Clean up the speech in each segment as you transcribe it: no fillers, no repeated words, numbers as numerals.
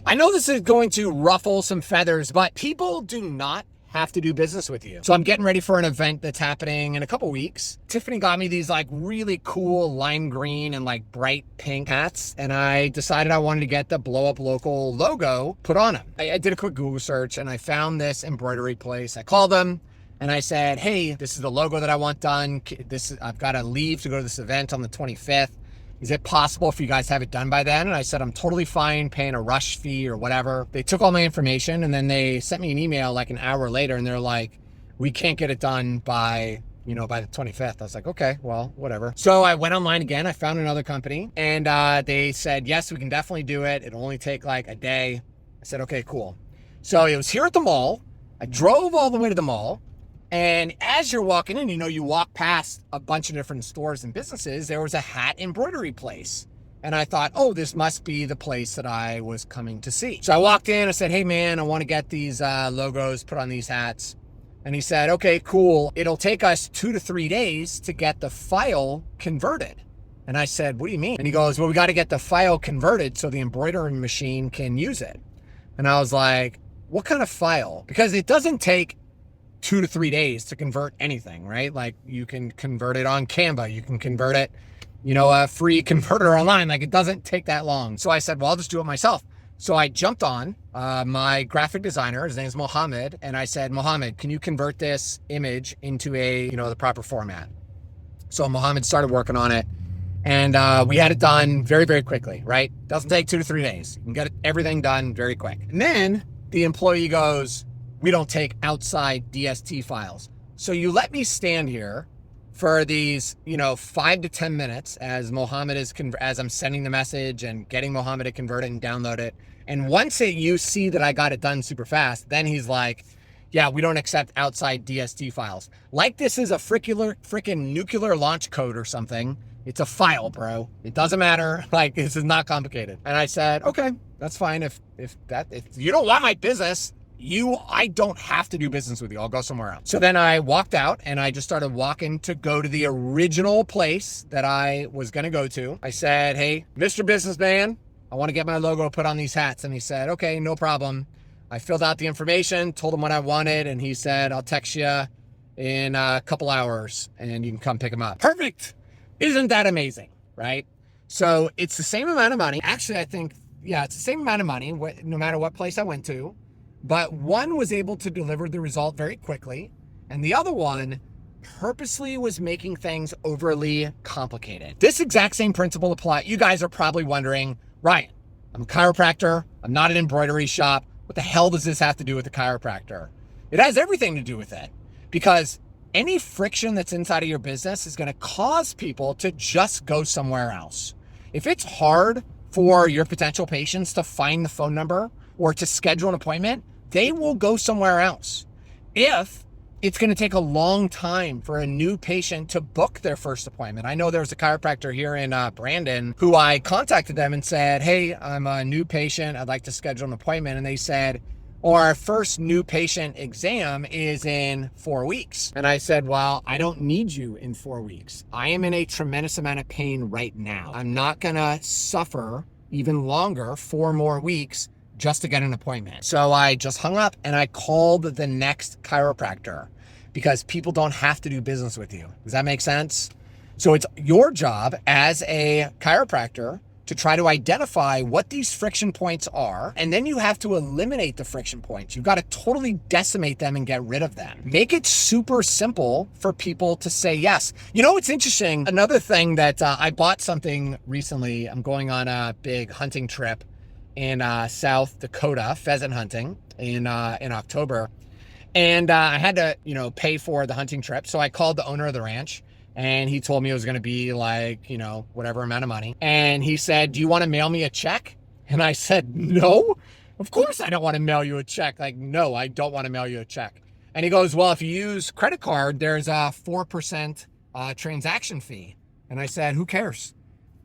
I know this is going to ruffle some feathers, but people do not have to do business with you. So I'm getting ready for an event that's happening in a couple weeks. Tiffany got me these like really cool lime green and like bright pink hats, and I decided I wanted to get the BlowUp Local logo put on them. I did a quick Google search and I found this embroidery place. I called them and I said, hey, this is the logo that I want done. I've got to leave to go to this event on the 25th. Is it possible for you guys to have it done by then? And I said, I'm totally fine paying a rush fee or whatever. They took all my information and then they sent me an email like an hour later and they're like, we can't get it done by the 25th. I was like, okay, well, whatever. So I went online again. I found another company and they said, yes, we can definitely do it. It'll only take like a day. I said, okay, cool. So it was here at the mall. I drove all the way to the mall. And as you're walking in, you walk past a bunch of different stores and businesses, there was a hat embroidery place. And I thought, oh, this must be the place that I was coming to see. So I walked in, I said, hey man, I want to get these logos put on these hats. And he said, okay, cool. It'll take us 2 to 3 days to get the file converted. And I said, what do you mean? And he goes, well, we got to get the file converted so the embroidering machine can use it. And I was like, what kind of file? Because it doesn't take 2 to 3 days to convert anything, right? Like you can convert it on Canva, you can convert it, a free converter online. Like it doesn't take that long. So I said, well, I'll just do it myself. So I jumped on my graphic designer, his name's Mohammed. And I said, Mohammed, can you convert this image into the proper format? So Mohammed started working on it and we had it done very, very quickly, right? Doesn't take 2 to 3 days. You can get everything done very quick. And then the employee goes, we don't take outside DST files. So you let me stand here for these, 5 to 10 minutes as Mohammed as I'm sending the message and getting Mohammed to convert it and download it. And once you see that I got it done super fast, then he's like, yeah, we don't accept outside DST files. Like this is a freaking nuclear launch code or something. It's a file, bro. It doesn't matter. Like this is not complicated. And I said, okay, that's fine. If you don't want my business, I don't have to do business with you. I'll go somewhere else. So then I walked out and I just started walking to go to the original place that I was going to go to. I said, hey, Mr. Businessman, I want to get my logo put on these hats. And he said, okay, no problem. I filled out the information, told him what I wanted. And he said, I'll text you in a couple hours and you can come pick them up. Perfect. Isn't that amazing? Right? So it's the same amount of money. Actually, I think, it's the same amount of money, no matter what place I went to. But one was able to deliver the result very quickly, and the other one purposely was making things overly complicated. This exact same principle applies. You guys are probably wondering, Ryan, I'm a chiropractor. I'm not an embroidery shop. What the hell does this have to do with the chiropractor? It has everything to do with it, because any friction that's inside of your business is going to cause people to just go somewhere else. If it's hard for your potential patients to find the phone number or to schedule an appointment, they will go somewhere else. If it's going to take a long time for a new patient to book their first appointment. I know there's a chiropractor here in Brandon who I contacted them and said, hey, I'm a new patient. I'd like to schedule an appointment. And they said, our first new patient exam is in 4 weeks. And I said, well, I don't need you in 4 weeks. I am in a tremendous amount of pain right now. I'm not going to suffer even longer, 4 more weeks, just to get an appointment. So I just hung up and I called the next chiropractor, because people don't have to do business with you. Does that make sense? So it's your job as a chiropractor to try to identify what these friction points are, and then you have to eliminate the friction points. You've got to totally decimate them and get rid of them. Make it super simple for people to say yes. It's interesting. Another thing that I bought something recently. I'm going on a big hunting trip in South Dakota, pheasant hunting in October. And I had to, pay for the hunting trip. So I called the owner of the ranch and he told me it was going to be like, whatever amount of money. And he said, do you want to mail me a check? And I said, no, of course I don't want to mail you a check. Like, no, I don't want to mail you a check. And he goes, well, if you use credit card, there's a 4% transaction fee. And I said, who cares?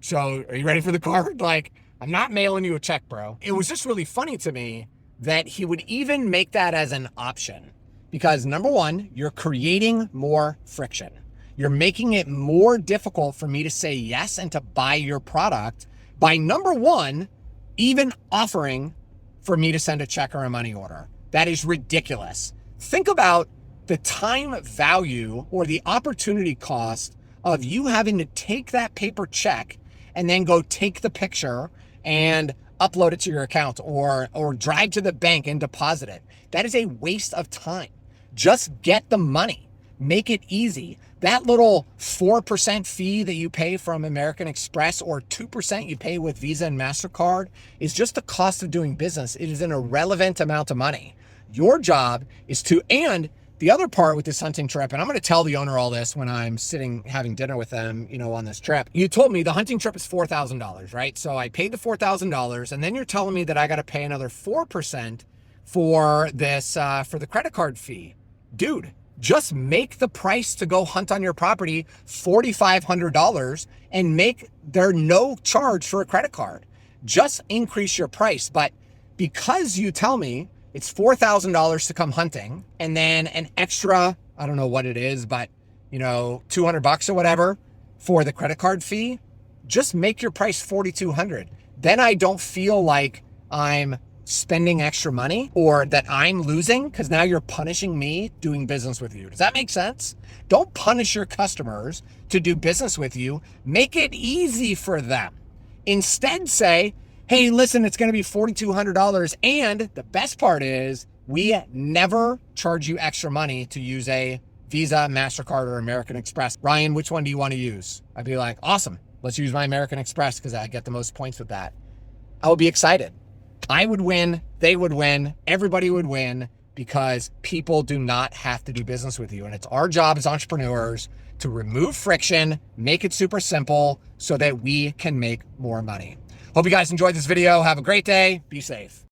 So are you ready for the card? Like, I'm not mailing you a check, bro. It was just really funny to me that he would even make that as an option, because number one, you're creating more friction. You're making it more difficult for me to say yes and to buy your product by, number one, even offering for me to send a check or a money order. That is ridiculous. Think about the time value or the opportunity cost of you having to take that paper check and then go take the picture and upload it to your account or drive to the bank and deposit it. That is a waste of time. Just get the money. Make it easy. That little 4% fee that you pay from American Express or 2% you pay with Visa and MasterCard is just the cost of doing business. It is an irrelevant amount of money. Your job is to, and the other part with this hunting trip, and I'm going to tell the owner all this when I'm sitting having dinner with them, on this trip. You told me the hunting trip is $4,000, right? So I paid the $4,000, and then you're telling me that I got to pay another 4% for this, for the credit card fee. Dude, just make the price to go hunt on your property $4,500 and make there no charge for a credit card. Just increase your price. But because you tell me it's $4,000 to come hunting and then an extra, I don't know what it is, but $200 or whatever for the credit card fee, just make your price $4,200. Then I don't feel like I'm spending extra money or that I'm losing because now you're punishing me doing business with you. Does that make sense? Don't punish your customers to do business with you. Make it easy for them. Instead say, hey, listen, it's going to be $4,200. And the best part is we never charge you extra money to use a Visa, MasterCard, or American Express. Ryan, which one do you want to use? I'd be like, awesome. Let's use my American Express because I get the most points with that. I would be excited. I would win, they would win, everybody would win because people do not have to do business with you. And it's our job as entrepreneurs to remove friction, make it super simple so that we can make more money. Hope you guys enjoyed this video. Have a great day. Be safe.